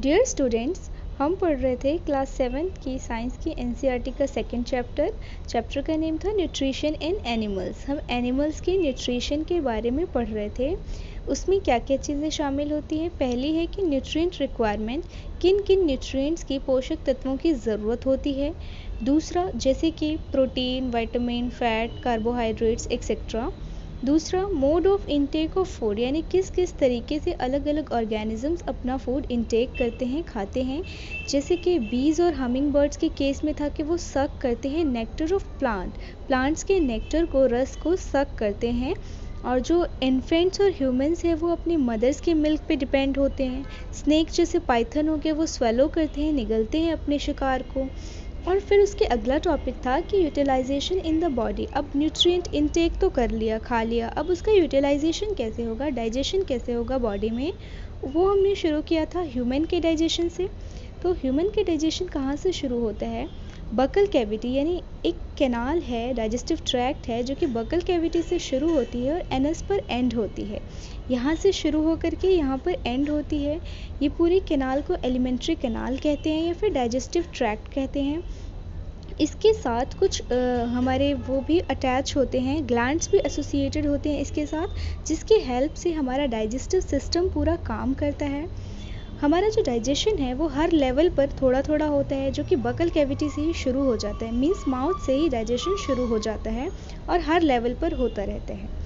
Dear students, हम पढ़ रहे थे क्लास 7 की साइंस की एनसीईआरटी का सेकंड चैप्टर का नेम था न्यूट्रिशन इन एनिमल्स। हम एनिमल्स के न्यूट्रिशन के बारे में पढ़ रहे थे। उसमें क्या क्या चीज़ें शामिल होती हैं। पहली है कि न्यूट्रिएंट रिक्वायरमेंट, किन किन न्यूट्रिएंट्स की पोषक तत्वों की ज़रूरत होती है। दूसरा, जैसे कि protein, vitamin, fat, carbohydrates etcetera. दूसरा, mode of intake of food, यानी किस किस तरीके से अलग अलग ऑर्गेनिजम्स अपना फूड इनटेक करते हैं, खाते हैं। जैसे कि बीज और हमिंग बर्ड्स के केस में था कि वो सक करते हैं नेक्टर ऑफ प्लांट्स के नेक्टर को, रस को सक करते हैं। और जो इन्फेंट्स और ह्यूमंस हैं वो अपनी मदर्स के मिल्क पे डिपेंड होते हैं। स्नेक जैसे पाइथन हो गए, वो स्वेलो करते हैं, निगलते हैं अपने शिकार को। और फिर उसके अगला टॉपिक था कि यूटिलाइजेशन इन द बॉडी। अब न्यूट्रिएंट इनटेक तो कर लिया, खा लिया, अब उसका यूटिलाइजेशन कैसे होगा, डाइजेशन कैसे होगा बॉडी में, वो हमने शुरू किया था ह्यूमन के डाइजेशन से। तो ह्यूमन के डाइजेशन कहाँ से शुरू होता है? बकल कैविटी, यानी एक कैनाल है, डाइजेस्टिव ट्रैक्ट है जो कि बकल कैविटी से शुरू होती है और एनस पर एंड होती है। यहाँ से शुरू होकर के यहाँ पर एंड होती है। ये पूरी कैनाल को एलिमेंट्री कैनाल कहते हैं या फिर डाइजेस्टिव ट्रैक्ट कहते हैं। इसके साथ कुछ हमारे वो भी अटैच होते हैं, ग्लैंड्स भी एसोसिएटेड होते हैं इसके साथ, जिसकी हेल्प से हमारा डाइजेस्टिव सिस्टम पूरा काम करता है। हमारा जो डाइजेशन है वो हर लेवल पर थोड़ा थोड़ा होता है, जो कि बकल कैविटी से ही शुरू हो जाता है। मीन्स माउथ से ही डाइजेशन शुरू हो जाता है और हर लेवल पर होता रहता है।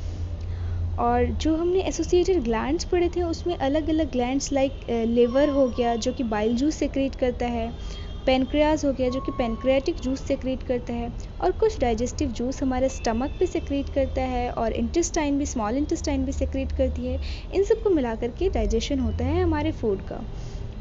और जो हमने एसोसिएटेड ग्लैंड्स पढ़े थे उसमें अलग अलग ग्लैंड्स लाइक लिवर हो गया जो कि बाइल जूस सेक्रेट करता है, पेनक्रियाज हो गया जो कि पेनक्रियाटिक जूस सेक्रेट करता है, और कुछ डाइजेस्टिव जूस हमारे स्टमक भी सेक्रेट करता है, और इंटेस्टाइन भी, स्मॉल इंटेस्टाइन भी सेक्रेट करती है। इन सबको मिला करके डाइजेशन होता है हमारे फूड का।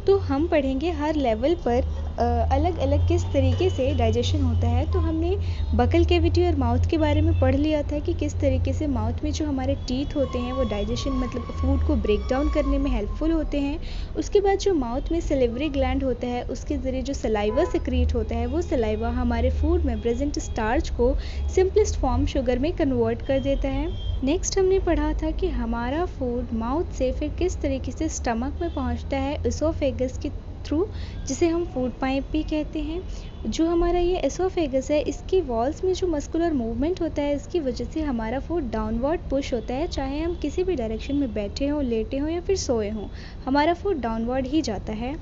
तो हम पढ़ेंगे हर लेवल पर अलग अलग किस तरीके से डाइजेशन होता है। तो हमने बकल कैविटी और माउथ के बारे में पढ़ लिया था कि किस तरीके से माउथ में जो हमारे टीथ होते हैं वो डाइजेशन मतलब फूड को ब्रेक डाउन करने में हेल्पफुल होते हैं। उसके बाद जो माउथ में सलिवरी ग्लैंड होता है उसके ज़रिए जो सलाइवा सेक्रेट होता है, वो सलाइवा हमारे फूड में प्रेजेंट स्टार्च को सिंपलेस्ट फॉर्म शुगर में कन्वर्ट कर देता है। नेक्स्ट हमने पढ़ा था कि हमारा फूड माउथ से फिर किस तरीके से स्टमक में पहुंचता है एसोफेगस के थ्रू, जिसे हम फूड पाइप भी कहते हैं। जो हमारा ये एसोफेगस है, इसकी वॉल्स में जो मस्कुलर मूवमेंट होता है, इसकी वजह से हमारा फूड डाउनवर्ड पुश होता है। चाहे हम किसी भी डायरेक्शन में बैठे हों, लेटे हों या फिर सोए हों, हमारा फूड डाउनवर्ड ही जाता है।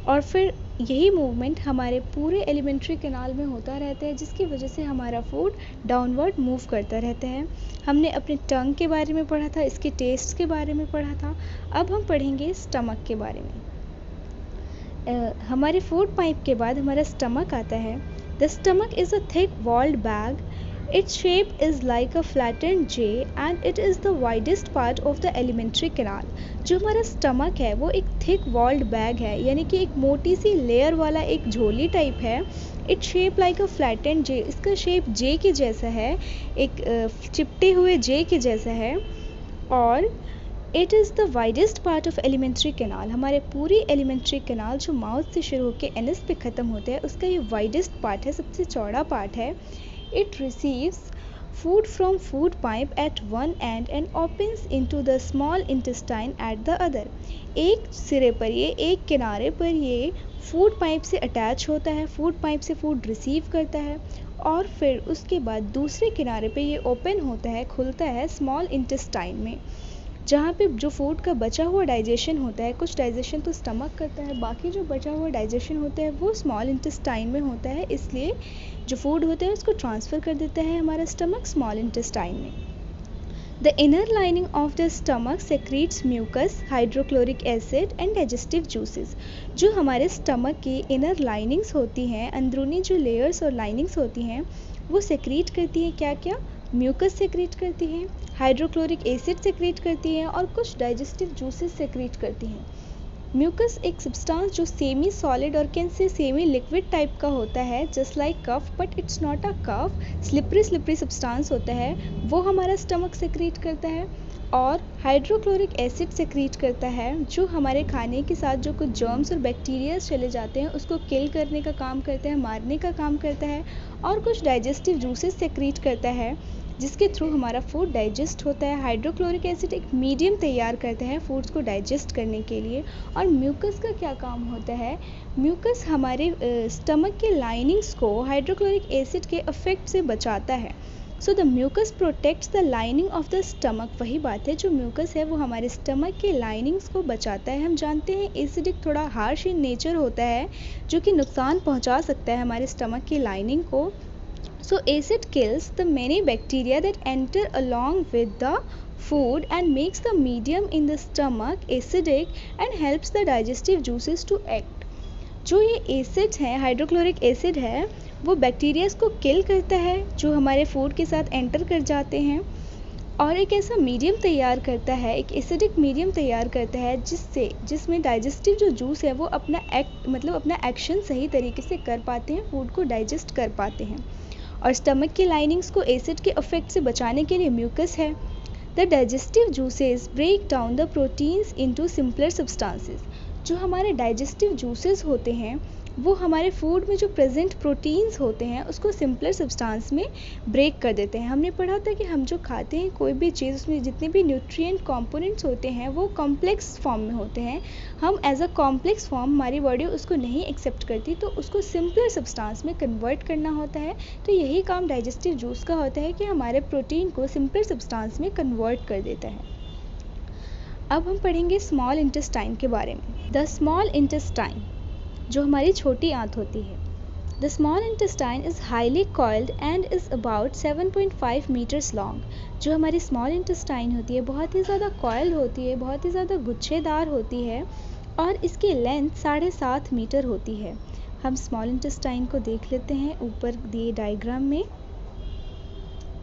और फिर यही मूवमेंट हमारे पूरे एलिमेंट्री कैनाल में होता रहता है, जिसकी वजह से हमारा फूड डाउनवर्ड मूव करता रहता है। हमने अपने टंग के बारे में पढ़ा था, इसके टेस्ट के बारे में पढ़ा था। अब हम पढ़ेंगे स्टमक के बारे में। हमारे फूड पाइप के बाद हमारा स्टमक आता है। The stomach is a thick walled bag. Its shape is like a flattened J and it is the widest part of the alimentary canal. जो हमारा स्टमक है वो एक थिक वॉल्ड बैग है, यानी कि एक मोटी सी लेयर वाला एक झोली टाइप है। It shape like a flattened J, इसका शेप जे के जैसा है, एक चिपटे हुए जे के जैसा है। और it is the widest part of alimentary canal, हमारे पूरी एलिमेंट्री कैनाल जो माउथ से शुरू होकर एनस पे ख़त्म होता है उसका ये वाइडेस्ट पार्ट है, सबसे चौड़ा पार्ट है। It receives food from food pipe at one end and opens into the small intestine at the other. एक सिरे पर ये, एक किनारे पर ये फूड पाइप से अटैच होता है, फूड पाइप से फूड रिसीव करता है, और फिर उसके बाद दूसरे किनारे पे ये ओपन होता है, खुलता है स्मॉल इंटेस्टाइन में, जहाँ पे जो फूड का बचा हुआ डाइजेशन होता है। कुछ डाइजेशन तो स्टमक करता है, बाकी जो बचा हुआ डाइजेशन होता है वो स्मॉल इंटेस्टाइन में होता है। इसलिए जो फूड होता है उसको ट्रांसफ़र कर देता है हमारा स्टमक स्मॉल इंटेस्टाइन में। The inner lining of the stomach secretes mucus, hydrochloric acid and digestive juices. जो हमारे स्टमक की इनर लाइनिंग्स होती हैं, अंदरूनी जो लेयर्स और लाइनिंग्स होती हैं, वो सेक्रीट करती हैं क्या क्या? म्यूकस सेक्रेट करती हैं, हाइड्रोक्लोरिक एसिड सेक्रेट करती हैं, और कुछ डाइजेस्टिव जूसेस सेक्रेट करती हैं। म्यूकस एक सब्सटेंस जो सेमी सॉलिड और can say semi liquid type का होता है, just like cough, but it's not a cough, slippery substance होता है, वो हमारा स्टमक सेक्रेट करता है। और हाइड्रोक्लोरिक एसिड सेक्रेट करता है, जो हमारे खाने के साथ जो कुछ जर्म्स और बैक्टीरिया चले जाते हैं उसको किल करने का काम करता है, मारने का काम करता है। और कुछ डाइजेस्टिव जूसेस सेक्रेट करता है, जिसके थ्रू हमारा फूड डाइजेस्ट होता है। हाइड्रोक्लोरिक एसिड एक मीडियम तैयार करता है फूड्स को डाइजेस्ट करने के लिए। और म्यूकस का क्या काम होता है? म्यूकस हमारे स्टमक के लाइनिंग्स को हाइड्रोक्लोरिक एसिड के इफेक्ट से बचाता है। So the mucus protects the lining of the stomach. वही बात है, जो म्यूकस है वो हमारे स्टमक के लाइनिंग्स को बचाता है। हम जानते हैं एसिडिक थोड़ा हार्श इन नेचर होता है, जो कि नुकसान पहुंचा सकता है हमारे स्टमक की लाइनिंग को। सो acid kills the many bacteria that enter along with the food and makes the medium in the stomach acidic and helps the digestive juices to act। जो ये एसिड है, हाइड्रोक्लोरिक एसिड है, वो bacterias को किल करता है जो हमारे फूड के साथ एंटर कर जाते हैं, और एक ऐसा मीडियम तैयार करता है, एक एसिडिक मीडियम तैयार करता है जिसमें डाइजेस्टिव जो जूस है वो अपना अपना एक्शन सही तरीके से कर पाते हैं, फूड को डाइजेस्ट कर पाते हैं। और स्टमक की लाइनिंग्स को एसिड के इफेक्ट से बचाने के लिए म्यूकस है। The digestive juices break down the proteins into simpler substances. जो हमारे डाइजेस्टिव जूसेस होते हैं वो हमारे फूड में जो प्रेजेंट प्रोटीन्स होते हैं उसको सिंपलर सब्सटेंस में ब्रेक कर देते हैं। हमने पढ़ा था कि हम जो खाते हैं कोई भी चीज़, उसमें जितने भी न्यूट्रिएंट कंपोनेंट्स होते हैं वो कॉम्प्लेक्स फॉर्म में होते हैं। हम एज अ कॉम्प्लेक्स फॉर्म, हमारी बॉडी उसको नहीं एक्सेप्ट करती, तो उसको सिंपलर सब्सटेंस में कन्वर्ट करना होता है। तो यही काम डाइजेस्टिव जूस का होता है कि हमारे प्रोटीन को सिंपलर सब्सटेंस में कन्वर्ट कर देता है। अब हम पढ़ेंगे स्मॉल इंटेस्टाइन के बारे में। द स्मॉल इंटेस्टाइन, जो हमारी छोटी आंत होती है। The small intestine is highly coiled and is about 7.5 metres long. जो हमारी स्मॉल इंटेस्टाइन होती है बहुत ही ज़्यादा कॉइल्ड होती है, बहुत ही ज़्यादा गुच्छेदार होती है, और इसकी लेंथ 7.5 मीटर होती है। हम स्मॉल इंटेस्टाइन को देख लेते हैं ऊपर दिए डायग्राम में।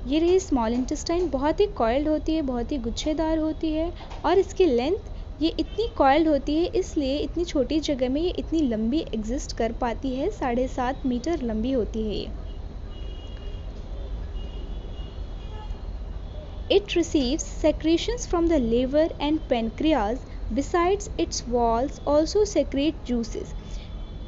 ये रही स्मॉल इंटेस्टाइन, बहुत ही कॉइल्ड होती है, बहुत ही गुच्छेदार होती है, और इसकी लेंथ ये इतनी कॉइल्ड होती है, इसलिए इतनी छोटी जगह में ये इतनी लंबी एग्जिस्ट कर पाती है। 7.5 मीटर लंबी होती है ये। It receives secretions from the liver and pancreas, besides its walls also secrete juices.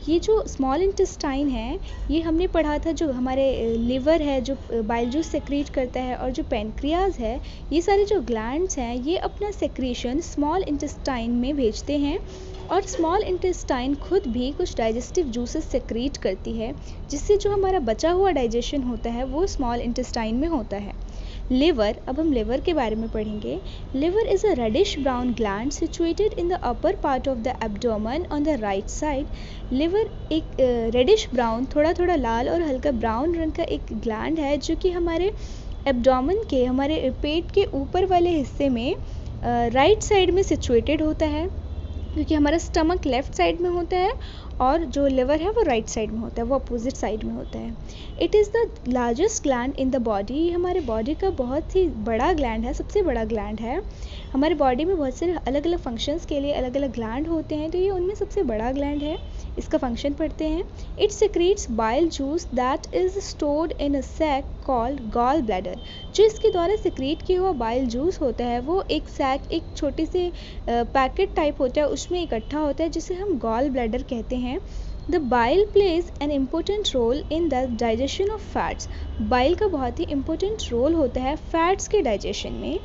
ये जो स्मॉल इंटेस्टाइन है ये हमने पढ़ा था, जो हमारे लिवर है जो बाइल जूस सेक्रेट करता है, और जो पेनक्रियाज है, ये सारे जो ग्लैंड्स हैं ये अपना सेक्रेशन स्मॉल इंटेस्टाइन में भेजते हैं, और स्मॉल इंटेस्टाइन खुद भी कुछ डाइजेस्टिव जूसेस सेक्रेट करती है, जिससे जो हमारा बचा हुआ डाइजेशन होता है वो स्मॉल इंटेस्टाइन में होता है। लिवर, अब हम लिवर के बारे में पढ़ेंगे। Liver is a reddish brown gland situated in the upper part of the abdomen on the right side. Liver एक रेडिश ब्राउन, थोड़ा थोड़ा लाल और हल्का ब्राउन रंग का एक ग्लैंड है, जो कि हमारे एब्डोमेन के, हमारे पेट के ऊपर वाले हिस्से में राइट साइड में सिचुएटेड होता है, क्योंकि हमारा स्टमक लेफ़्ट साइड में होता है और जो लिवर है वो राइट साइड में होता है, वो अपोजिट साइड में होता है। It is the largest gland in the body. ये हमारे बॉडी का बहुत ही बड़ा ग्लैंड है, सबसे बड़ा ग्लैंड है। हमारे बॉडी में बहुत सारे अलग अलग फंक्शंस के लिए अलग अलग ग्लैंड होते हैं, तो ये उनमें सबसे बड़ा ग्लैंड है। इसका फंक्शन पढ़ते हैं। It secretes bile juice that is stored in a sac called gall bladder. जो इसके द्वारा सेक्रेट किया हुआ बाइल जूस होता है वो एक सैक, एक छोटी सी पैकेट टाइप होता है, उसमें इकट्ठा होता है, जिसे हम गॉल ब्लैडर कहते हैं। The bile plays an important role in the digestion of fats. Bile का बहुत ही इम्पोर्टेंट रोल होता है फैट्स के डाइजेशन में।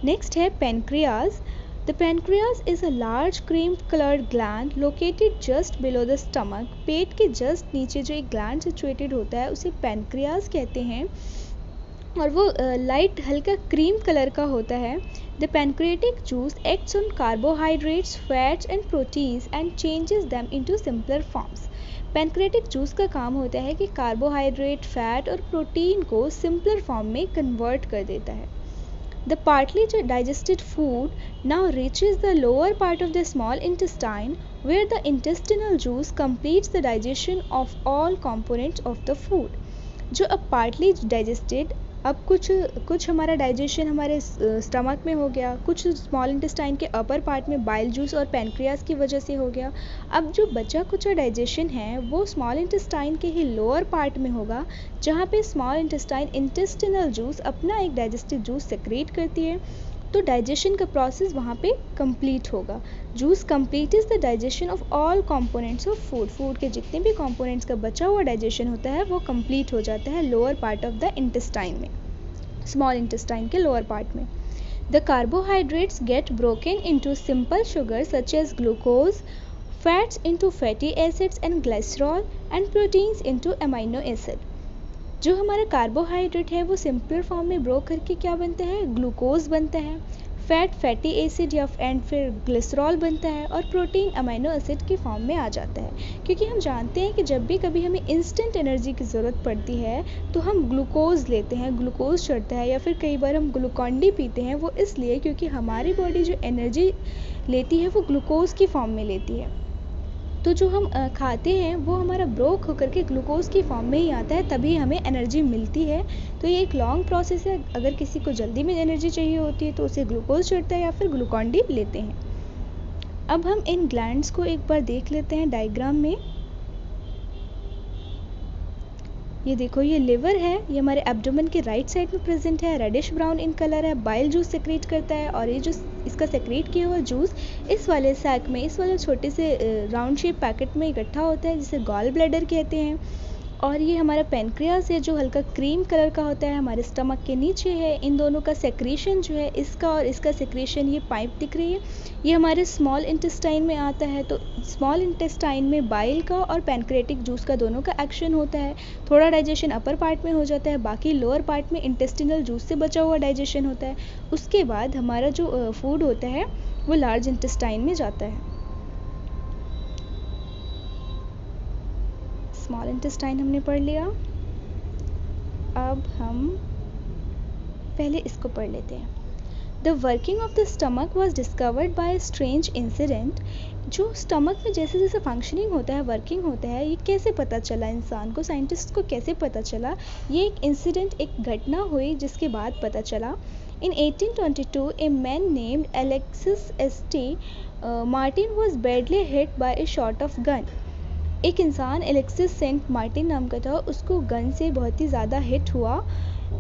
नेक्स्ट है pancreas. The pancreas is a large cream coloured gland located just below the stomach. पेट के just नीचे जो एक ग्लैंड सिचुएटेड होता है उसे पेनक्रियाज कहते हैं, और वो लाइट हल्का क्रीम कलर का होता है। The pancreatic juice acts on carbohydrates, fats and proteins and changes them into simpler forms. Pancreatic juice का काम होता है कि कार्बोहाइड्रेट, फैट और प्रोटीन को सिंपलर फॉर्म में कन्वर्ट कर देता है। The partly digested food now reaches the lower part of the small intestine, where the intestinal juice completes the digestion of all components of the food। जो अब partly digested, अब कुछ हमारा digestion हमारे स्टमक में हो गया, कुछ स्मॉल इंटेस्टाइन के अपर पार्ट में बाइल जूस और पैनक्रियाज की वजह से हो गया। अब जो बचा कुछ डाइजेशन है वो स्मॉल इंटेस्टाइन के ही लोअर पार्ट में होगा, जहाँ पे स्मॉल इंटेस्टाइन इंटेस्टिनल जूस अपना एक डाइजेस्टिव जूस सेक्रेट करती है, तो डाइजेशन का प्रोसेस वहाँ पे कंप्लीट होगा। Juice complete is the digestion of all components of food. Food के जितने भी कंपोनेंट्स का बचा हुआ डाइजेशन होता है वो कंप्लीट हो जाता है lower part of the intestine में। स्मॉल इंटेस्टाइन के लोअर पार्ट में। The carbohydrates get broken into simple sugar such as glucose, fats into fatty acids and glycerol and proteins into amino acid. जो हमारा carbohydrate है वो simple form में broke करके क्या बनता है, ग्लूकोज बनता है, फैटी एसिड या एंड फिर ग्लिसरॉल बनता है, और प्रोटीन अमीनो एसिड की फॉर्म में आ जाता है। क्योंकि हम जानते हैं कि जब भी कभी हमें इंस्टेंट एनर्जी की ज़रूरत पड़ती है तो हम ग्लूकोज लेते हैं, ग्लूकोज चढ़ता है, या फिर कई बार हम ग्लूकॉन डी पीते हैं। वो इसलिए क्योंकि हमारी बॉडी जो एनर्जी लेती है वो ग्लूकोज की फॉर्म में लेती है। तो जो हम खाते हैं वो हमारा ब्रोक होकर के ग्लूकोज की फॉर्म में ही आता है, तभी हमें एनर्जी मिलती है। तो ये एक लॉन्ग प्रोसेस है। अगर किसी को जल्दी में एनर्जी चाहिए होती है तो उसे ग्लूकोज चढ़ता है या फिर ग्लूकॉन डी लेते हैं। अब हम इन ग्लैंड्स को एक बार देख लेते हैं डायग्राम में। ये देखो, ये लिवर है, ये हमारे एब्डोमेन के राइट साइड में प्रेजेंट है, रेडिश ब्राउन इन कलर है, बाइल जूस सेक्रेट करता है, और ये जो इसका सेक्रेट किया हुआ जूस इस वाले सैक में, इस वाले छोटे से राउंड शेप पैकेट में इकट्ठा होता है, जिसे गॉल ब्लैडर कहते हैं। और ये हमारा पेनक्रियास है जो हल्का क्रीम कलर का होता है, हमारे स्टमक के नीचे है। इन दोनों का सेक्रेशन जो है, इसका और इसका सेक्रेशन, ये पाइप दिख रही है, ये हमारे स्मॉल इंटेस्टाइन में आता है। तो स्मॉल इंटेस्टाइन में बाइल का और पैनक्रेटिक जूस का दोनों का एक्शन होता है। थोड़ा डाइजेशन अपर पार्ट में हो जाता है, बाकी लोअर पार्ट में इंटेस्टिनल जूस से बचा हुआ डाइजेशन होता है। उसके बाद हमारा जो फूड होता है वो लार्ज इंटेस्टाइन में जाता है। स्मॉल इंटेस्टाइन हमने पढ़ लिया। अब हम पहले इसको पढ़ लेते हैं। The working of the stomach was discovered by a strange incident. जो स्टमक में जैसे जैसे फंक्शनिंग होता है, वर्किंग होता है, ये कैसे पता चला इंसान को, साइंटिस्ट को कैसे पता चला? ये एक इंसिडेंट, एक घटना हुई जिसके बाद पता चला। In 1822, a man named Alexis St. Martin was badly hit by a shot of gun. एक इंसान एलेक्सिस सेंट मार्टिन नाम का था, उसको गन से बहुत ही ज़्यादा हिट हुआ।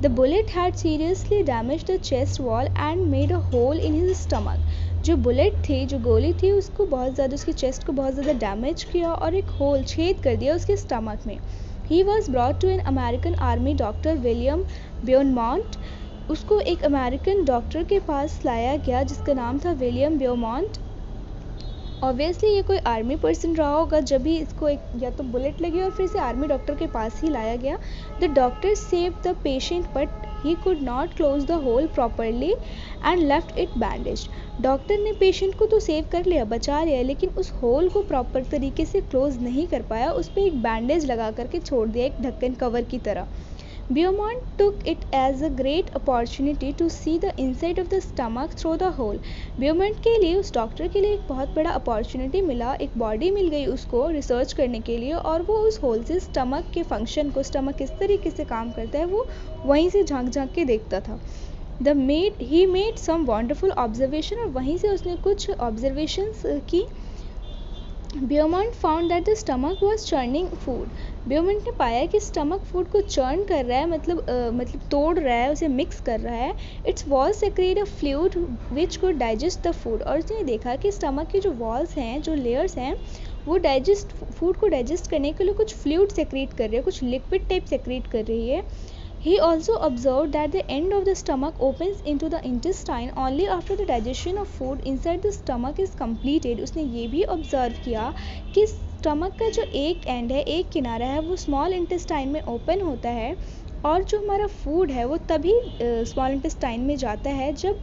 The bullet had seriously damage the chest wall and made a hole in his stomach. जो बुलेट थी, जो गोली थी, उसको बहुत ज़्यादा, उसकी चेस्ट को बहुत ज़्यादा डैमेज किया और एक होल, छेद कर दिया उसके स्टमक में। He was brought to an American army doctor William Beaumont. उसको एक अमेरिकन डॉक्टर के पास लाया गया जिसका नाम था विलियम ब्योमॉन्ट। ऑब्वियसली ये कोई आर्मी पर्सन रहा होगा जब भी इसको एक या तो बुलेट लगी और फिर से आर्मी डॉक्टर के पास ही लाया गया। The doctor save the patient but he could not close the hole properly and left it bandage. Doctor ने पेशेंट को तो सेव कर लिया, बचा लिया, लेकिन उस होल को प्रॉपर तरीके से क्लोज नहीं कर पाया, उस पर एक बैंडेज लगा करके छोड़ दिया, एक ढक्कन कवर की तरह। Beaumont took it as a great opportunity to see the inside of the stomach through the hole. Beaumont के लिए, उस डॉक्टर के लिए एक बहुत बड़ा अपॉर्चुनिटी मिला, एक बॉडी मिल गई उसको रिसर्च करने के लिए, और वो उस होल से स्टमक के फंक्शन को, स्टमक किस तरीके से काम करता है, वो वहीं से झांक झांक के देखता था। He made some wonderful observation, और वहीं से उसने कुछ ऑब्जर्वेशंस की। Beaumont found that the stomach was churning food. Beaumont ने पाया कि स्टमक फूड को चर्न कर रहा है, मतलब तोड़ रहा है, उसे मिक्स कर रहा है। Its walls secrete a fluid which could digest the food. और उसने देखा कि स्टमक की जो वॉल्स हैं, जो लेयर्स हैं, वो फूड को डाइजेस्ट करने के लिए कुछ फ्लूइड सेक्रेट कर रही है, कुछ लिक्विड टाइप सेक्रेट कर रही है। He also observed that the end of the stomach opens into the intestine only after the digestion of food inside the stomach is completed. उसने ये भी ऑब्जर्व किया कि स्टमक का जो एक एंड है, एक किनारा है, वो स्मॉल इंटेस्टाइन में ओपन होता है, और जो हमारा फूड है वो तभी स्मॉल इंटेस्टाइन में जाता है जब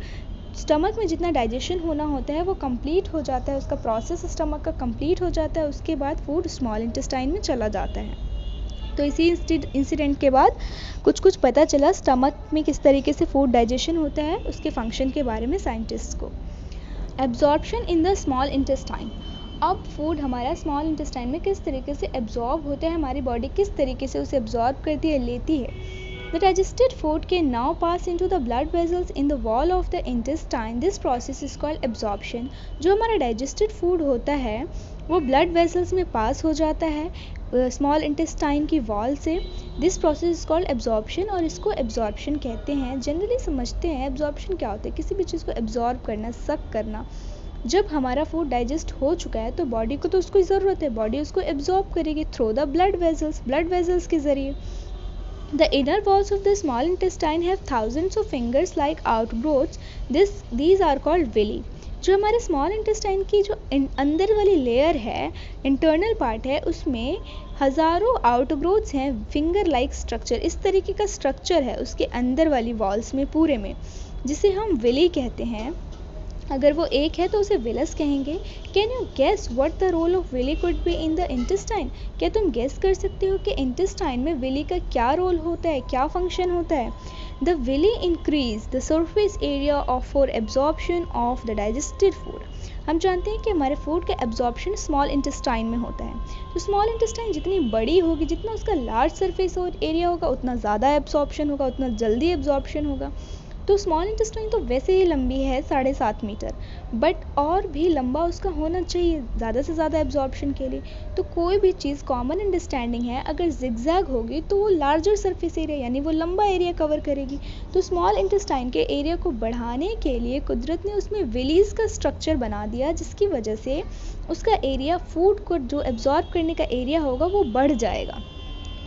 स्टमक में जितना डाइजेशन होना होता है वो कंप्लीट हो जाता है, उसका प्रोसेस स्टमक का कंप्लीट हो जाता है, उसके बाद फूड स्मॉल इंटेस्टाइन में चला जाता है। तो इसी इंसिडेंट के बाद कुछ कुछ पता चला स्टमक में किस तरीके से फूड डाइजेशन होता है, उसके फंक्शन के बारे में साइंटिस्ट को। Absorption in the small intestine. अब फूड हमारा स्मॉल इंटेस्टाइन में किस तरीके से एब्जॉर्ब होता है, हमारी बॉडी किस तरीके से उसे एब्जॉर्ब करती है, लेती है। The digested food can now pass into the blood vessels in the wall of the intestine. This process is called absorption. जो हमारा digested food होता है वो blood vessels में पास हो जाता है स्मॉल इंटेस्टाइन की वॉल से। This process is called absorption, और इसको एब्जॉर्प्शन कहते हैं। जनरली समझते हैं एब्जॉर्प्शन क्या होता है, किसी भी चीज़ को एब्जॉर्ब करना, सक करना। जब हमारा फूड डाइजेस्ट हो चुका है तो बॉडी को तो उसकी ज़रूरत है, बॉडी उसको एब्जॉर्ब करेगी थ्रू द ब्लड वेजल्स के ज़रिए। The inner walls of the small intestine have thousands of fingers like outgrowths. These are called villi. जो हमारे स्मॉल इंटेस्टाइन की जो अंदर वाली लेयर है, इंटरनल पार्ट है, उसमें हज़ारों आउटग्रोथ्स हैं, फिंगर लाइक स्ट्रक्चर, इस तरीके का स्ट्रक्चर है उसके अंदर वाली वॉल्स में पूरे में, जिसे हम विली कहते हैं। अगर वो एक है तो उसे विलस कहेंगे। Can you guess what the role of villi could be in the intestine? क्या तुम गेस कर सकते हो कि इंटेस्टाइन में विली का क्या रोल होता है, क्या फंक्शन होता है? The villi increase the surface area of for absorption of the digested food. हम जानते हैं कि हमारे फूड का एब्जॉर्प्शन स्मॉल इंटेस्टाइन में होता है। तो स्मॉल इंटेस्टाइन जितनी बड़ी होगी, जितना उसका लार्ज सरफेस और एरिया होगा, उतना ज़्यादा एब्जॉर्प्शन होगा, उतना जल्दी एब्जॉर्प्शन होगा। तो स्मॉल इंटेस्टाइन तो वैसे ही लंबी है 7.5 मीटर, बट और भी लंबा उसका होना चाहिए ज़्यादा से ज़्यादा एब्जॉर्प्शन के लिए। तो कोई भी चीज़ कॉमन अंडरस्टैंडिंग है, अगर जिगजैग होगी तो वो लार्जर सरफेस एरिया यानी वो लंबा एरिया कवर करेगी। तो स्मॉल इंटेस्टाइन के एरिया को बढ़ाने के लिए कुदरत ने उसमें विलीज का स्ट्रक्चर बना दिया, जिसकी वजह से उसका एरिया, फूड को जो एब्जॉर्ब करने का एरिया होगा वो बढ़ जाएगा।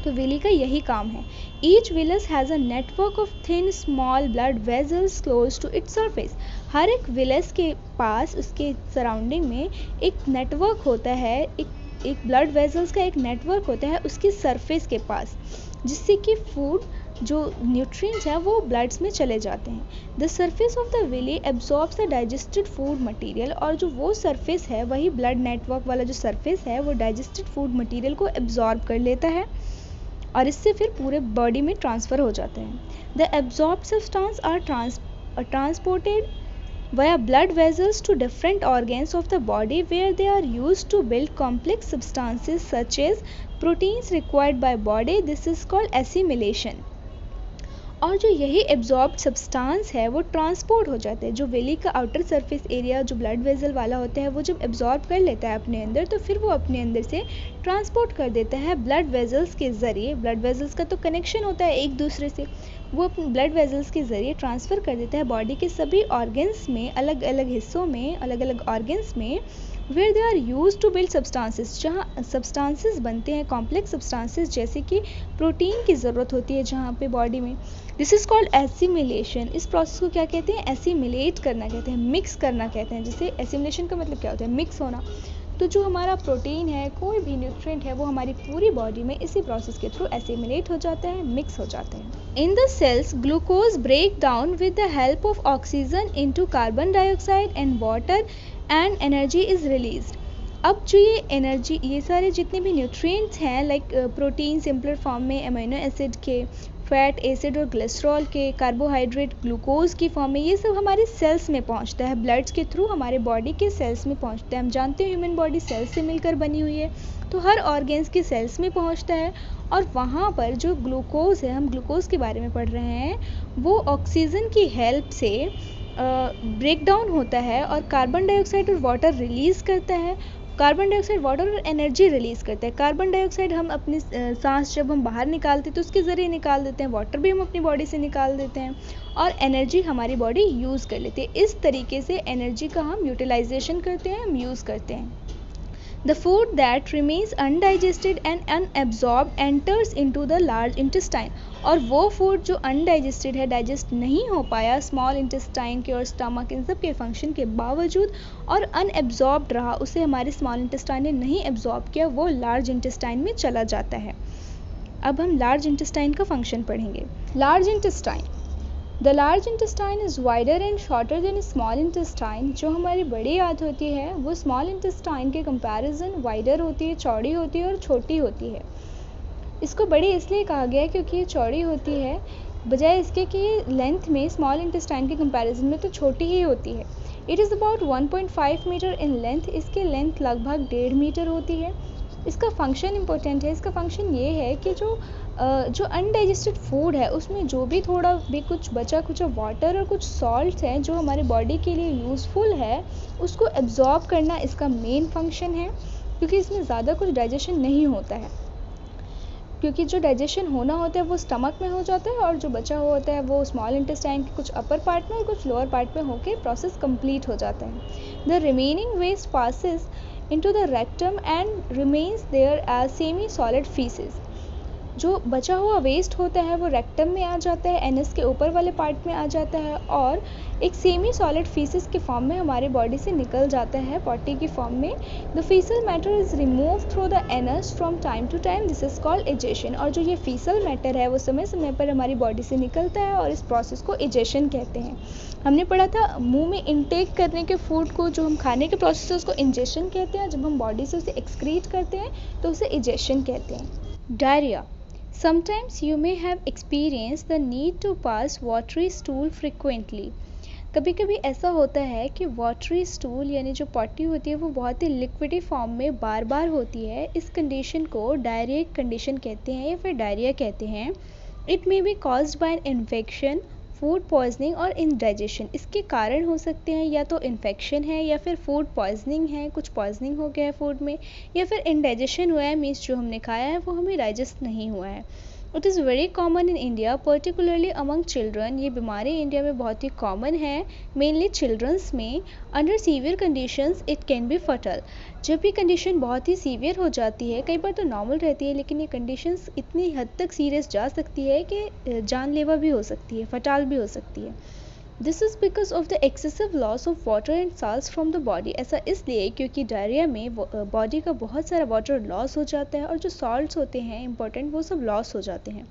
तो विली का यही काम है। Each villus has a network of thin small blood vessels close to its surface. हर एक विलस के पास, उसके सराउंडिंग में एक नेटवर्क होता है, एक ब्लड वेजल्स का एक नेटवर्क होता है उसकी सरफेस के पास, जिससे कि फूड जो न्यूट्रिएंट्स हैं वो ब्लड्स में चले जाते हैं। The surface of the villi absorbs the digested food material, और जो वो सरफेस है, वही ब्लड नेटवर्क वाला जो सरफेस है, वो डाइजेस्टेड फूड मटेरियल को एब्जॉर्ब कर लेता है और इससे फिर पूरे बॉडी में ट्रांसफ़र हो जाते हैं। The absorbed substance are transported via blood vessels to different organs of the body, where they are used to build complex substances such as proteins required by body. This is called assimilation. और जो यही absorbed substance है वो transport हो जाते हैं। जो वेली का आउटर सरफेस एरिया जो ब्लड वेसल वाला होता है, वो जब एब्जॉर्ब कर लेता है अपने अंदर, तो फिर वो अपने अंदर से ट्रांसपोर्ट कर देता है ब्लड वेजल्स के ज़रिए। ब्लड वेजल्स का तो कनेक्शन होता है एक दूसरे से, वो अपने ब्लड वेजल्स के ज़रिए ट्रांसफ़र कर देता है बॉडी के सभी ऑर्गन्स में, अलग अलग हिस्सों में, अलग अलग ऑर्गन्स में, where they are use to build substances, जहाँ सब्सटेंसेस बनते हैं, कॉम्प्लेक्स सब्सटेंसेस, जैसे कि प्रोटीन की ज़रूरत होती है जहाँ पे बॉडी में। This is called assimilation. इस प्रोसेस को क्या कहते हैं? एसिमिलेट करना कहते हैं, मिक्स करना कहते हैं। जिसे एसिमिलेशन का मतलब क्या होता है? मिक्स होना। तो जो हमारा प्रोटीन है, कोई भी न्यूट्रिएंट है, वो हमारी पूरी बॉडी में इसी प्रोसेस के थ्रू एसिमिलेट हो जाता है, मिक्स हो जाते हैं। In the cells glucose break down with the help of oxygen into carbon dioxide and water and energy is released. अब जो ये एनर्जी, ये सारे जितने भी न्यूट्रिएंट्स हैं, लाइक प्रोटीन सिंपलर फॉर्म में, अमीनो एसिड के, फैट एसिड और ग्लिसरॉल के, कार्बोहाइड्रेट ग्लूकोज की फॉर्म में, ये सब हमारे सेल्स में पहुंचता है, ब्लड्स के थ्रू हमारे बॉडी के सेल्स में पहुंचता है। हम जानते हैं ह्यूमन बॉडी सेल्स से मिलकर बनी हुई है, तो हर ऑर्गन्स के सेल्स में पहुंचता है और वहाँ पर जो ग्लूकोज है, हम ग्लूकोज के बारे में पढ़ रहे हैं, वो ऑक्सीजन की हेल्प से ब्रेक डाउन होता है और कार्बन डाइऑक्साइड और वाटर रिलीज़ करता है। कार्बन डाइऑक्साइड, वाटर और एनर्जी रिलीज़ करता है। कार्बन डाइऑक्साइड हम अपनी सांस जब हम बाहर निकालते हैं तो उसके ज़रिए निकाल देते हैं, वाटर भी हम अपनी बॉडी से निकाल देते हैं और एनर्जी हमारी बॉडी यूज़ कर लेती है। इस तरीके से एनर्जी का हम यूटिलाइजेशन करते हैं, हम यूज़ करते हैं। The food that remains undigested and unabsorbed enters into the large intestine. और वो फूड जो अनडाइजेस्टेड है, डाइजेस्ट नहीं हो पाया स्मॉल इंटेस्टाइन के और स्टमक, इन सब के फंक्शन के बावजूद, और अनएब्जॉर्ब्ड रहा, उसे हमारे स्मॉल इंटेस्टाइन ने नहीं एब्जॉर्ब किया, वो लार्ज इंटेस्टाइन में चला जाता है। अब हम लार्ज इंटेस्टाइन का फंक्शन पढ़ेंगे। Large intestine, the large intestine is wider and shorter than small intestine. जो हमारी बड़ी आंत होती है वो स्मॉल इंटेस्टाइन के कंपैरिजन वाइडर होती है, चौड़ी होती है और छोटी होती है। इसको बड़ी इसलिए कहा गया है क्योंकि ये चौड़ी होती है, बजाय इसके कि ये लेंथ में स्मॉल इंटेस्टाइन के कंपैरिजन में तो छोटी ही होती है। It is about 1.5 metre in length. इसकी लेंथ लगभग 1.5 मीटर होती है। इसका फंक्शन इम्पोर्टेंट है। इसका फंक्शन ये है कि जो अनडाइजेस्टेड फूड है उसमें जो भी थोड़ा भी कुछ बचा कुछ वाटर और कुछ सॉल्ट है जो हमारे बॉडी के लिए यूज़फुल है, उसको एब्जॉर्ब करना इसका मेन फंक्शन है, क्योंकि इसमें ज़्यादा कुछ डाइजेशन नहीं होता है। क्योंकि जो डाइजेशन होना होता है वो स्टमक में हो जाता है और जो बचा हुआ होता है वो स्मॉल इंटेस्टाइन के कुछ अपर पार्ट में और कुछ लोअर पार्ट में होकर प्रोसेस कंप्लीट हो जाता है। The remaining waste passes into the rectum and remains there as semi solid feces. जो बचा हुआ वेस्ट होता है वो रेक्टम में आ जाता है, एनस के ऊपर वाले पार्ट में आ जाता है और एक सेमी सॉलिड फीसिस के फॉर्म में हमारे बॉडी से निकल जाता है पॉटी की फॉर्म में। The faecal matter is remove through the anus from time to time, this is called egestion. और जो ये फीसल मैटर है वो समय समय पर हमारी बॉडी से निकलता है और इस प्रोसेस को इजेशन कहते हैं। हमने पढ़ा था मुंह में इनटेक करने के फूड को, जो हम खाने के प्रोसेस है उसको इंजेशन कहते हैं, जब हम बॉडी से उसे एक्सक्रीट करते हैं तो उसे इजेशन कहते हैं। Diarrhoea, sometimes you may have experienced the need to pass watery stool frequently। कभी कभी ऐसा होता है कि वाटरी स्टूल यानी जो पॉटी होती है वो बहुत ही लिक्विडी फॉर्म में बार बार होती है। इस कंडीशन को डायरिक कंडीशन कहते हैं या फिर डायरिया कहते हैं। It may be caused by an infection, food poisoning और इंडाइजेशन। इसके कारण हो सकते हैं या तो इन्फेक्शन है या फिर फूड पॉइजनिंग है, कुछ पॉइजनिंग हो गया है फूड में, या फिर इंडाइजेशन हुआ है, मीन्स जो हमने खाया है वो हमें डाइजेस्ट नहीं हुआ है। It is very common in India particularly among children. ये बीमारी इंडिया में बहुत ही कॉमन है, मेनली चिल्ड्रंस में। Under severe conditions it can be फटल। जब ये कंडीशन बहुत ही सीवियर हो जाती है, कई बार तो नॉर्मल रहती है लेकिन ये कंडीशंस इतनी हद तक सीरियस जा सकती है कि जानलेवा भी हो सकती है, फटाल भी हो सकती है। This is because of the excessive loss of water and salts from the body. ऐसा इसलिए क्योंकि डायरिया में बॉडी का बहुत सारा वाटर लॉस हो जाता है और जो सॉल्ट्स होते हैं इंपॉर्टेंट वो सब लॉस हो जाते हैं।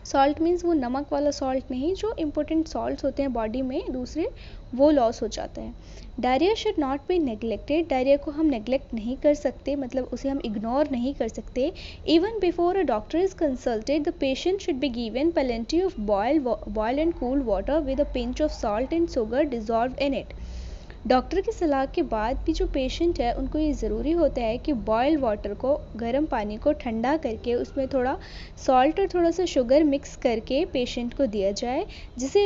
सॉल्ट मीन्स वो नमक वाला सॉल्ट नहीं, जो इम्पोर्टेंट सॉल्ट्स होते हैं बॉडी में दूसरे, वो लॉस हो जाता है। Diarrhoea should not be neglected. Diarrhoea को हम नेग्लेक्ट नहीं कर सकते, मतलब उसे हम इग्नोर नहीं कर सकते। Even before a doctor is consulted the patient should be given plenty of boiled and cool water with a pinch of salt and sugar dissolved in it। Doctor की सलाह के बाद भी जो पेशेंट है उनको ये ज़रूरी होता है कि बॉयल वाटर को, गर्म पानी को ठंडा करके उसमें थोड़ा सॉल्ट और थोड़ा सा शुगर मिक्स करके पेशेंट को दिया जाए, जिसे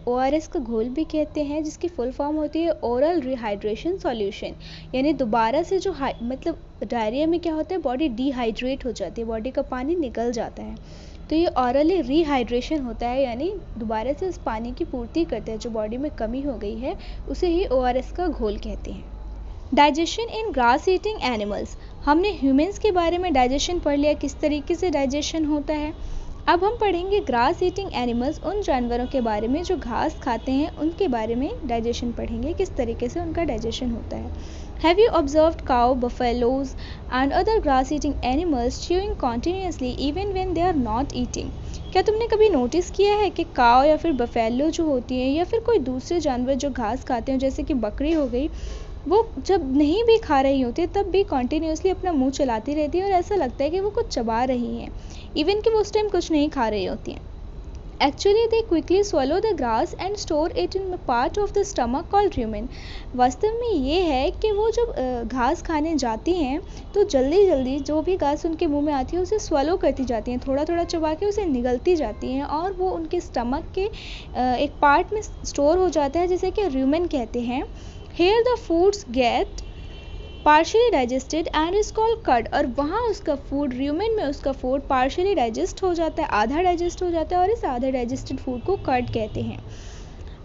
ORS का घोल भी कहते हैं, जिसकी फुल फॉर्म होती है ओरल रिहाइड्रेशन सॉल्यूशन। यानी दोबारा से जो मतलब डायरिया में क्या होता है, बॉडी डिहाइड्रेट हो जाती है, बॉडी का पानी निकल जाता है, तो ये ऑरली रिहाइड्रेशन होता है, यानी दोबारा से उस पानी की पूर्ति करते हैं जो बॉडी में कमी हो गई है, उसे ही ORS का घोल कहते हैं। डाइजेशन इन ग्रास ईटिंग एनिमल्स। हमने ह्यूमंस के बारे में डाइजेशन पढ़ लिया, किस तरीके से डाइजेशन होता है। अब हम पढ़ेंगे ग्रास ईटिंग एनिमल्स, उन जानवरों के बारे में जो घास खाते हैं, उनके बारे में डाइजेशन पढ़ेंगे, किस तरीके से उनका डाइजेशन होता है। Have you observed cow, buffaloes and other grass eating animals chewing continuously even when they are not eating? क्या तुमने कभी नोटिस किया है कि काव या फिर बफेलो जो होती हैं या फिर कोई दूसरे जानवर जो घास खाते हैं, जैसे कि बकरी हो गई, वो जब नहीं भी खा रही होती तब भी कॉन्टीन्यूसली अपना मुंह चलाती रहती है और ऐसा लगता है कि वो कुछ चबा रही हैं, इवन कि वो उस टाइम कुछ नहीं खा रही होती हैं। Actually, they quickly swallow the grass and store it in a part of the stomach called rumen। वास्तव में ये है कि वो जब घास खाने जाती हैं तो जल्दी जल्दी जो भी घास उनके मुंह में आती है उसे swallow करती जाती हैं, थोड़ा थोड़ा चबा के उसे निगलती जाती हैं और वो उनके स्टमक के एक पार्ट में स्टोर हो जाता है, जिसे कि rumen कहते हैं। Here the foods get partially digested and is called curd. और वहाँ उसका फूड, र्यूमेन में उसका फूड पार्शियली डाइजेस्ट हो जाता है, आधा डाइजेस्ट हो जाता है, और इस आधे डाइजेस्टेड फूड को कर्ड कहते हैं।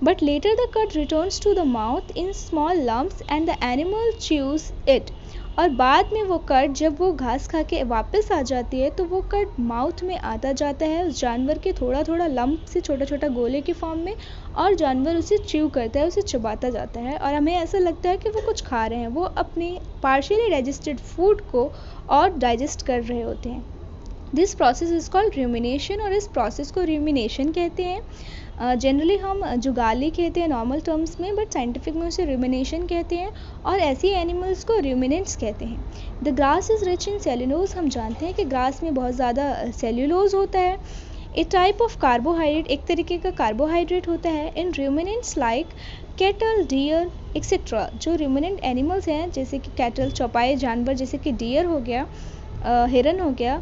But later the curd returns to the mouth in small lumps and the animal chews it. और बाद में वो कर्ड जब वो घास खा के वापस आ जाती है तो वो कर्ड माउथ में आता जाता है उस जानवर के थोड़ा थोड़ा लम्प से, छोटा छोटा गोले की फॉर्म में, और जानवर उसे च्यू करता है, उसे चबाता जाता है और हमें ऐसा लगता है कि वो कुछ खा रहे हैं, वो अपने पार्शियली डाइजेस्टेड फूड को और डाइजेस्ट कर रहे होते हैं। This process is called rumination, और इस प्रोसेस को रूमिनेशन कहते हैं। जनरली हम जुगाली कहते हैं नॉर्मल टर्म्स में, बट साइंटिफिक में उसे रूमिनेशन कहते हैं, और ऐसी एनिमल्स को रूमिनेंट्स कहते हैं। The grass is rich in cellulose. हम जानते हैं कि ग्रास में बहुत ज़्यादा सेल्यूलोज होता है। ए टाइप ऑफ कार्बोहाइड्रेट, एक तरीके का कार्बोहाइड्रेट होता है। In ruminants like cattle, deer etcetera. जो रूमिनेंट एनिमल्स हैं जैसे कि कैटल, चौपाए जानवर जैसे कि डियर हो गया, हिरन हो गया,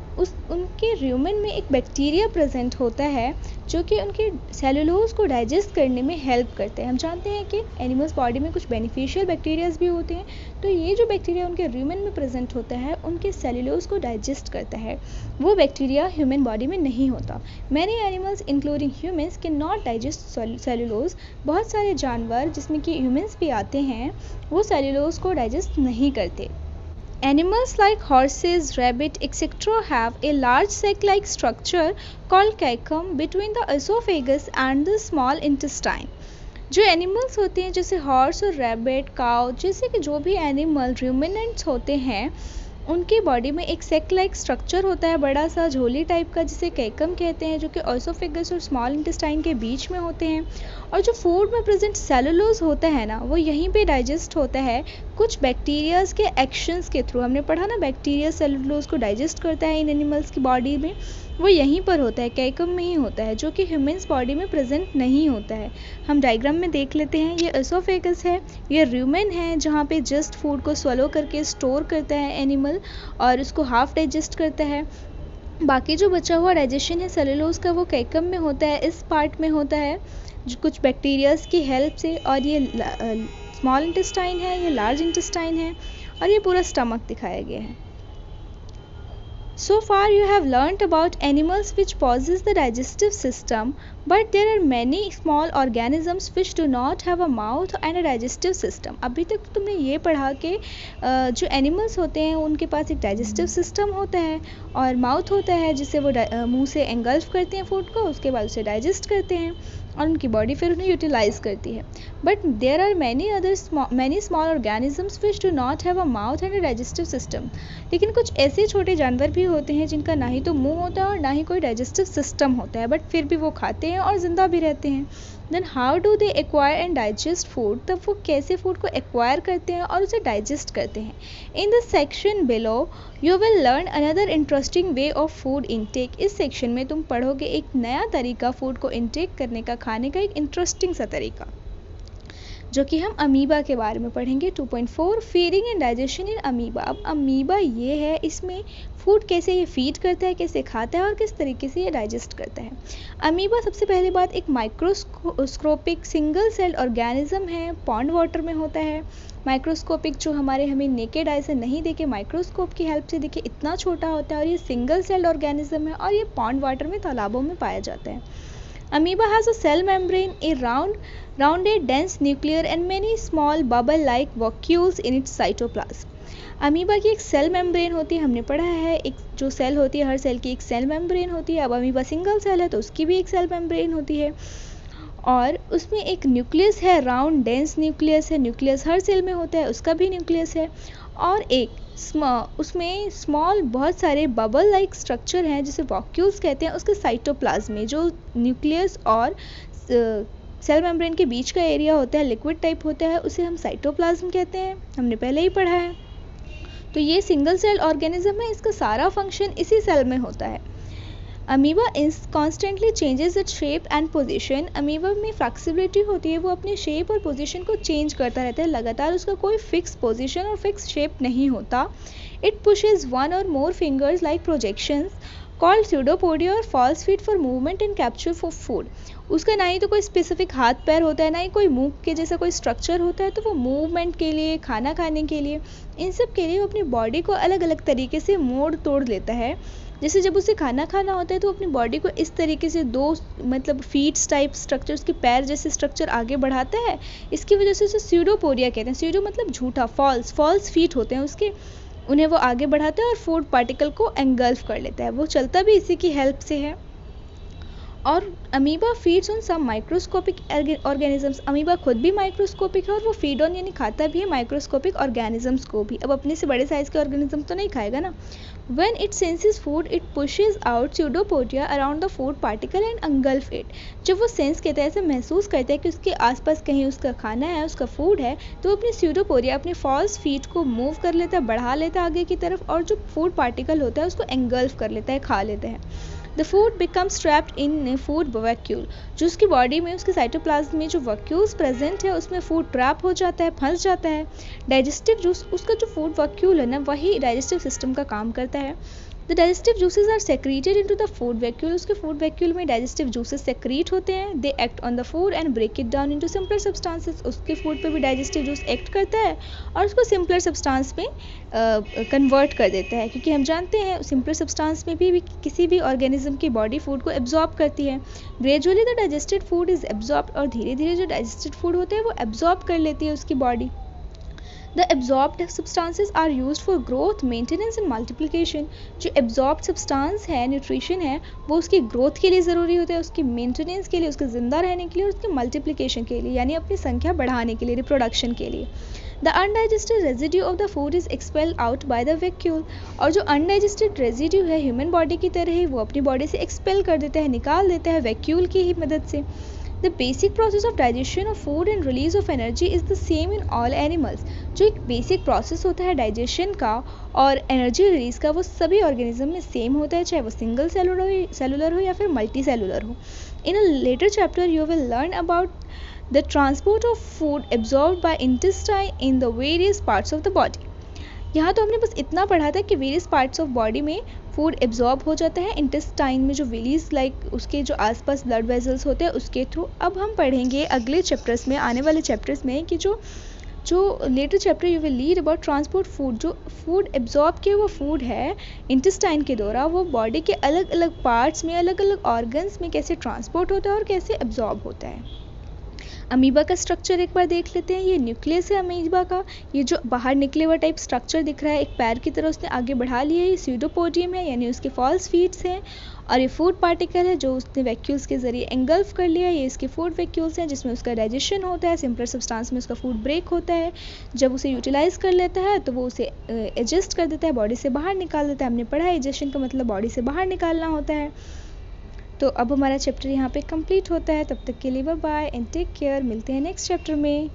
उनके रूमेन में एक बैक्टीरिया प्रेजेंट होता है जो कि उनके सेलुलोज को डाइजेस्ट करने में हेल्प करते हैं। हम जानते हैं कि एनिमल्स बॉडी में कुछ बेनिफिशियल बैक्टीरियाज भी होते हैं, तो ये जो बैक्टीरिया उनके रूमेन में प्रेजेंट होता है उनके सेलुलोज को डाइजेस्ट करता है। वो बैक्टीरिया ह्यूमन बॉडी में नहीं होता। Many animals including humans can not digest cellulose. बहुत सारे जानवर जिसमें कि ह्यूमन्स भी आते हैं वो सेलुलोज को डाइजेस्ट नहीं करते। Animals like horses, rabbit, etc. have a large sac-like structure called caecum between the esophagus and the small intestine. जो एनिमल्स होते हैं जैसे हॉर्स और रैबिट, काउ, जैसे कि जो भी एनिमल रूमिनेंट्स होते हैं, उनकी बॉडी में एक सेक लाइक स्ट्रक्चर होता है, बड़ा सा झोली टाइप का, जिसे कैकम कहते हैं, जो कि ओसोफेगस और स्मॉल इंटेस्टाइन के बीच में होते हैं। और जो फूड में प्रेजेंट सेलुलोज होता है ना, वो यहीं पे डाइजेस्ट होता है कुछ बैक्टीरियाज के एक्शंस के थ्रू। हमने पढ़ा ना, बैक्टीरिया सेलुलोज को डाइजेस्ट करता है इन एनिमल्स की बॉडी में, वो यहीं पर होता है, कैकम में ही होता है, जो कि ह्यूमन्स बॉडी में प्रेजेंट नहीं होता है। हम डायग्राम में देख लेते हैं। ये एसोफेगस है, ये रूमेन है जहाँ पे जस्ट फूड को स्वलो करके स्टोर करता है एनिमल और उसको हाफ डाइजेस्ट करता है। बाकी जो बचा हुआ डाइजेशन है सेलुलोज का, वो कैकम में होता है, इस पार्ट में होता है जो कुछ बैक्टीरियाज की हेल्प से। और ये स्मॉल इंटेस्टाइन है, ये लार्ज इंटेस्टाइन है, और ये पूरा स्टमक दिखाया गया है। So far you have learnt about animals which possess the digestive system, but there are many small organisms which do not have a mouth and a digestive system. अभी तक तुमने ये पढ़ा कि जो एनिमल्स होते हैं उनके पास एक डाइजेस्टिव सिस्टम होता है और माउथ होता है, जिससे वो मुंह से एंगल्फ करते हैं फूड को, उसके बाद उसे डाइजेस्ट करते हैं और उनकी बॉडी फिर उन्हें यूटिलाइज करती है। But there are many small organisms which do not have a mouth and a digestive system. लेकिन कुछ ऐसे छोटे जानवर भी होते हैं जिनका ना ही तो मुंह होता है और ना ही कोई डाइजेस्टिव सिस्टम होता है, बट फिर भी वो खाते हैं और ज़िंदा भी रहते हैं। Then how do they acquire and digest food, तब वो कैसे फूड को एक्वायर करते हैं और उसे डाइजेस्ट करते हैं। In this section below you will learn another interesting way of food intake. इस सेक्शन में तुम पढ़ोगे एक नया तरीका फूड को इनटेक करने का, खाने का एक इंटरेस्टिंग सा तरीका, जो कि हम अमीबा के बारे में पढ़ेंगे। 2.4 feeding and digestion in amoeba. अब अमीबा ये है, इसमें फूड कैसे ये फीड करता है, कैसे खाता है और किस तरीके से ये डाइजेस्ट करता है। अमीबा सबसे पहली बात एक माइक्रोस्कोपिक सिंगल सेल्ड ऑर्गेनिज्म है, पॉन्ड वाटर में होता है। माइक्रोस्कोपिक जो हमें नेकेड आई से नहीं देखे, माइक्रोस्कोप की हेल्प से देखे, इतना छोटा होता है और ये सिंगल सेल्ड ऑर्गेनिज्म है और ये पॉन्ड वाटर में, तालाबों में पाया जाता है। Amoeba has a cell membrane, a rounded dense nucleus and many small bubble-like vacuoles in its cytoplasm. Amoeba की एक सेल मेम्ब्रेन होती है, हमने पढ़ा है, एक जो सेल होती है हर सेल की एक सेल मेम्ब्रेन होती है। अब अमीबा सिंगल सेल है तो उसकी भी एक सेल मेम्ब्रेन होती है और उसमें एक न्यूक्लियस है, राउंड डेंस न्यूक्लियस है, न्यूक्लियस हर सेल में होता है, उसका भी न्यूक्लियस है। और एक उसमें स्मॉल बहुत सारे बबल लाइक स्ट्रक्चर हैं जिसे वॉक्यूल्स कहते हैं, उसके साइटोप्लाज्म में जो न्यूक्लियस और सेल मेम्ब्रेन के बीच का एरिया होता है, लिक्विड टाइप होता है, उसे हम साइटोप्लाज्म कहते हैं, हमने पहले ही पढ़ा है। तो ये सिंगल सेल ऑर्गेनिज्म है, इसका सारा फंक्शन इसी सेल में होता है। Amoeba constantly changes its shape and position. Amoeba में फ्लेक्सिबिलिटी होती है, वो अपने शेप और पोजीशन को चेंज करता रहता है लगातार, उसका कोई फिक्स पोजीशन और फिक्स शेप नहीं होता। It pushes one or more fingers like projections called pseudopodia or false feet for movement and capture for food. उसका ना ही तो कोई स्पेसिफिक हाथ पैर होता है, ना ही कोई मुंह के जैसा कोई स्ट्रक्चर होता है, तो वो मूवमेंट के लिए, खाना खाने के लिए, इन सब के लिए वो अपनी बॉडी को अलग अलग तरीके से मोड़ तोड़ लेता है। जैसे जब उसे खाना खाना होता है तो अपनी बॉडी को इस तरीके से दो फीट्स टाइप स्ट्रक्चर, उसके पैर जैसे स्ट्रक्चर आगे बढ़ाता है, इसकी वजह से उसे स्यूडोपोडिया कहते हैं। स्यूडो मतलब झूठा, फॉल्स फीट होते हैं उसके, उन्हें वो आगे बढ़ाता है और फूड पार्टिकल को एंगल्फ कर लेता है, वो चलता भी इसी की हेल्प से है। और amoeba feeds on some microscopic organisms. Amoeba खुद भी माइक्रोस्कोपिक है और वो फीड ऑन यानी खाता भी है माइक्रोस्कोपिक ऑर्गेनिजम्स को भी। अब अपने से बड़े साइज के ऑर्गेनिज्म तो नहीं खाएगा ना। When it senses food, it pushes out pseudopodia around the food particle and engulf it. जब वो सेंस कहता है, ऐसे महसूस करता है कि उसके आसपास कहीं उसका खाना है, उसका फूड है, तो वो अपनी स्यूडोपोडिया, अपने फॉल्स फीट को मूव कर लेता है, बढ़ा लेता है आगे की तरफ, और जो फूड पार्टिकल होता है उसको एंगल्फ कर लेता है, खा लेता है। The food becomes trapped in food vacuole. जो उसकी बॉडी में, उसके साइटोप्लाज्म में जो वैक्यूल्स प्रेजेंट है, उसमें फूड ट्रैप हो जाता है, फंस जाता है। डाइजेस्टिव जूस, उसका जो फूड वैक्यूल है ना, वही डाइजेस्टिव सिस्टम का काम करता है। The digestive juices are secreted into the food vacuole. उसके फूड वैक्यूल में डाइजेस्टिव जूसेस सेक्रीट होते हैं। They act on the food and break it down into simpler substances. उसके फूड पे भी डाइजेस्टिव जूस एक्ट करता है और उसको सिंपलर सब्सटेंस में कन्वर्ट कर देता है, क्योंकि हम जानते हैं सिंपलर सब्सटेंस में भी किसी भी ऑर्गेनिज्म की बॉडी फूड को एब्जॉर्ब करती है। Gradually the digested food is absorb, और धीरे धीरे जो डाइजेस्टेड फूड होता है वो एब्जॉर्ब कर लेती है उसकी body. The absorbed substances are used for growth, maintenance and multiplication. जो एब्जॉर्ब्ड सब्सटेंस है, न्यूट्रिशन है, वो उसकी ग्रोथ के लिए ज़रूरी होता है, उसकी मेंटेनेंस के लिए, उसके ज़िंदा रहने के लिए, और उसके मल्टीप्लिकेशन के लिए यानी अपनी संख्या बढ़ाने के लिए, रिप्रोडक्शन के लिए। The undigested residue of the food is expelled out by the vacuole. और जो अनडाइजेस्टेड रेजिड्यू है ह्यूमन बॉडी की तरह ही वो अपनी बॉडी से एक्सपेल कर देता है, निकाल देता है वैक्यूल की ही मदद से। The basic process of digestion of food and release of energy is the same in all animals. जो एक बेसिक प्रोसेस होता है डाइजेशन का और एनर्जी रिलीज का, वो सभी ऑर्गेनिज्म में सेम होता है, चाहे वो सिंगल सेलुलर हो या फिर मल्टी सेलुलर हो। In a later chapter you will learn about the transport of food absorbed by intestine in the various parts of the body। यहाँ तो हमने बस इतना पढ़ा था कि वेरियस पार्ट्स ऑफ बॉडी में फूड एब्जॉर्ब हो जाता है इंटेस्टाइन में, जो वेलीज लाइक उसके जो आसपास ब्लड वेजल्स होते हैं उसके थ्रू। अब हम पढ़ेंगे अगले चैप्टर्स में, आने वाले चैप्टर्स में, कि जो later chapter you will read about transport food. जो फूड एब्जॉर्ब किया हुआ फूड है इंटेस्टाइन के द्वारा, वो बॉडी के अलग अलग पार्ट्स में, अलग अलग ऑर्गन्स में कैसे ट्रांसपोर्ट होता है और कैसे एब्जॉर्ब होता है। अमीबा का स्ट्रक्चर एक बार देख लेते हैं। ये न्यूक्लियस है अमीबा का। ये जो बाहर निकले हुआ टाइप स्ट्रक्चर दिख रहा है, एक पैर की तरह उसने आगे बढ़ा लिया है, ये स्यूडोपोडियम है यानी उसके फॉल्स फीट्स हैं। और ये फूड पार्टिकल है जो उसने वैक्यूल्स के जरिए एंगल्फ कर लिया है, ये इसके फूड वैक्यूल्स हैं जिसमें उसका डाइजेशन होता है, सिंपलर सब्सटेंस में उसका फूड ब्रेक होता है। जब उसे यूटिलाइज कर लेता है तो वो उसे एडजस्ट कर देता है, बॉडी से बाहर निकाल देता है। हमने पढ़ा है एडजस्शन का मतलब बॉडी से बाहर निकालना होता है। तो अब हमारा चैप्टर यहाँ पे कंप्लीट होता है। तब तक के लिए bye bye and take care. मिलते हैं नेक्स्ट चैप्टर में।